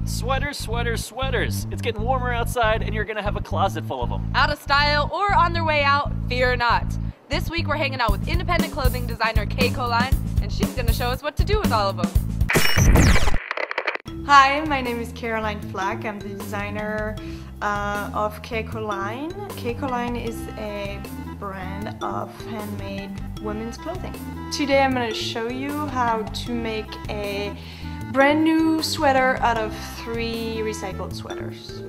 Sweaters, sweaters, sweaters. It's getting warmer outside and you're gonna have a closet full of them. Out of style or on their way out, fear not. This week we're hanging out with independent clothing designer Kcoline, and she's gonna show us what to do with all of them. Hi, my name is Caroline Flack. I'm the designer of Kcoline. Kcoline is a brand of handmade women's clothing. Today I'm going to show you how to make a brand new sweater out of 3 recycled sweaters.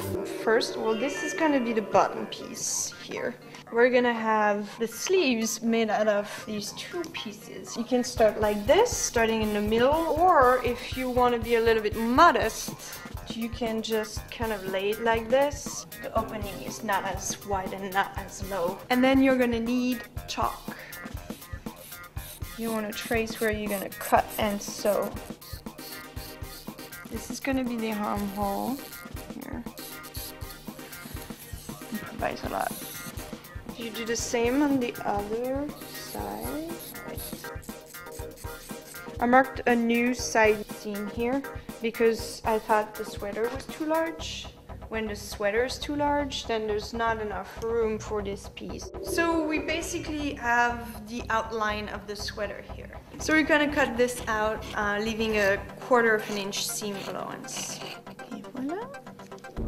First, well, this is going to be the bottom piece here. We're going to have the sleeves made out of these 2 pieces. You can start like this, starting in the middle, or if you want to be a little bit modest, you can just kind of lay it like this. The opening is not as wide and not as low. And then you're going to need chalk. You want to trace where you're going to cut and sew. This is going to be the armhole here. Improvise a lot. You do the same on the other side. I marked a new side seam here because I thought the sweater was too large. When the sweater is too large, then there's not enough room for this piece. So we basically have the outline of the sweater here. So we're gonna cut this out, leaving a 1/4 inch seam allowance. Okay, voila.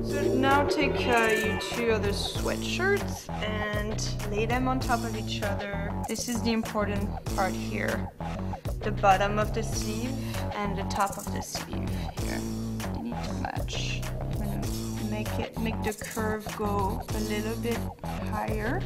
So now take your 2 other sweatshirts and lay them on top of each other. This is the important part here. The bottom of the sleeve and the top of the sleeve here. They need to match. I'm gonna make the curve go a little bit higher.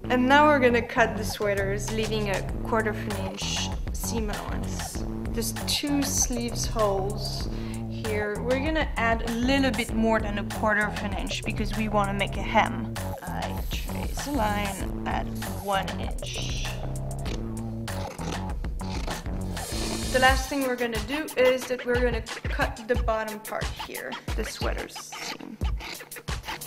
And now we're gonna cut the sweaters, leaving a 1/4 inch seam allowance. There's 2 sleeves holes here. We're gonna add a little bit more than a 1/4 inch because we want to make a hem. I trace a line at 1 inch. The last thing we're gonna do is that we're gonna cut the bottom part here, the sweater seam.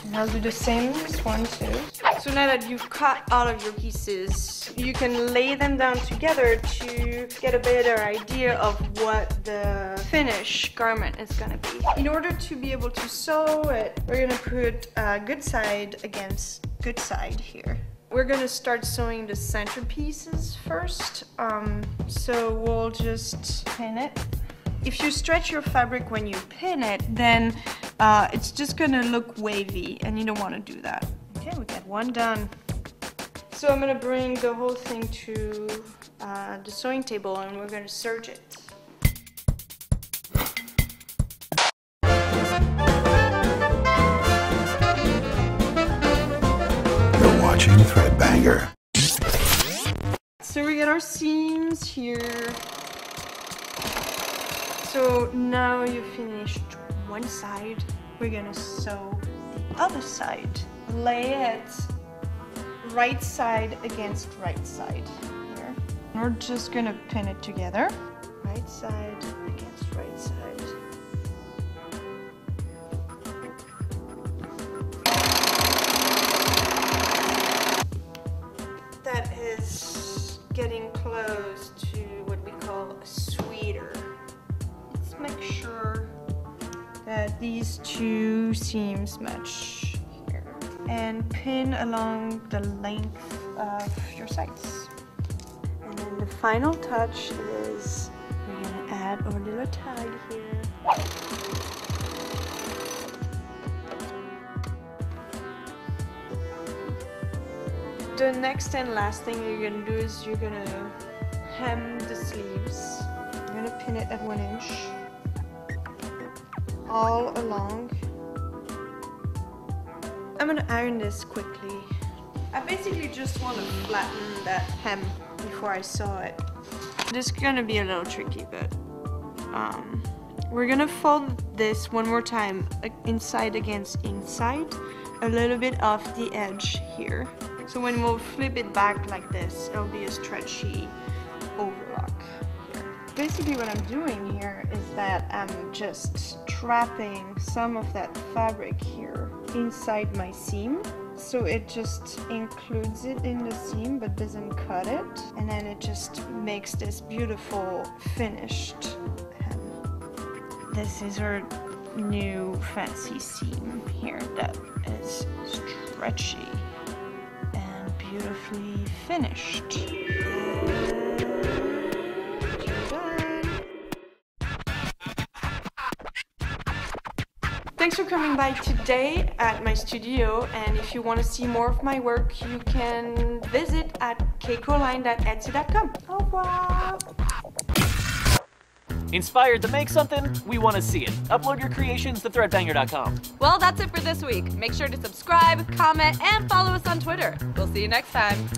And I'll do the same this one too. So now that you've cut all of your pieces, you can lay them down together to get a better idea of what the finished garment is gonna be. In order to be able to sew it, we're gonna put good side against good side here. We're gonna start sewing the center pieces first. So we'll just pin it. If you stretch your fabric when you pin it, then it's just gonna look wavy, and you don't want to do that. Okay, we got one done. So I'm gonna bring the whole thing to the sewing table, and we're gonna serge it. You're watching Threadbanger. So we get our seams here. So now you've finished one side, we're gonna sew the other side. Lay it right side against right side here. We're just gonna pin it together. Right side against right side. That is getting close to what we call a sweater. Make sure that these 2 seams match here and pin along the length of your sides. And then the final touch is we're gonna add our little tag here. The next and last thing you're gonna do is you're gonna hem the sleeves. You're gonna pin it at 1 inch. All along. I'm gonna iron this quickly. I basically just want to flatten that hem before I sew it. This is gonna be a little tricky, but we're gonna fold this one more time, inside against inside, a little bit off the edge here. So when we'll flip it back like this, it'll be a stretchy overlock. Basically what I'm doing here is that I'm just trapping some of that fabric here inside my seam. So it just includes it in the seam but doesn't cut it. And then it just makes this beautiful finished hem. this is our new fancy seam here that is stretchy and beautifully finished. Thanks for coming by today at my studio, and if you want to see more of my work, you can visit at kcoline.etsy.com. Au revoir! Inspired to make something? We want to see it. Upload your creations to threadbanger.com. Well, that's it for this week. Make sure to subscribe, comment, and follow us on Twitter. We'll see you next time.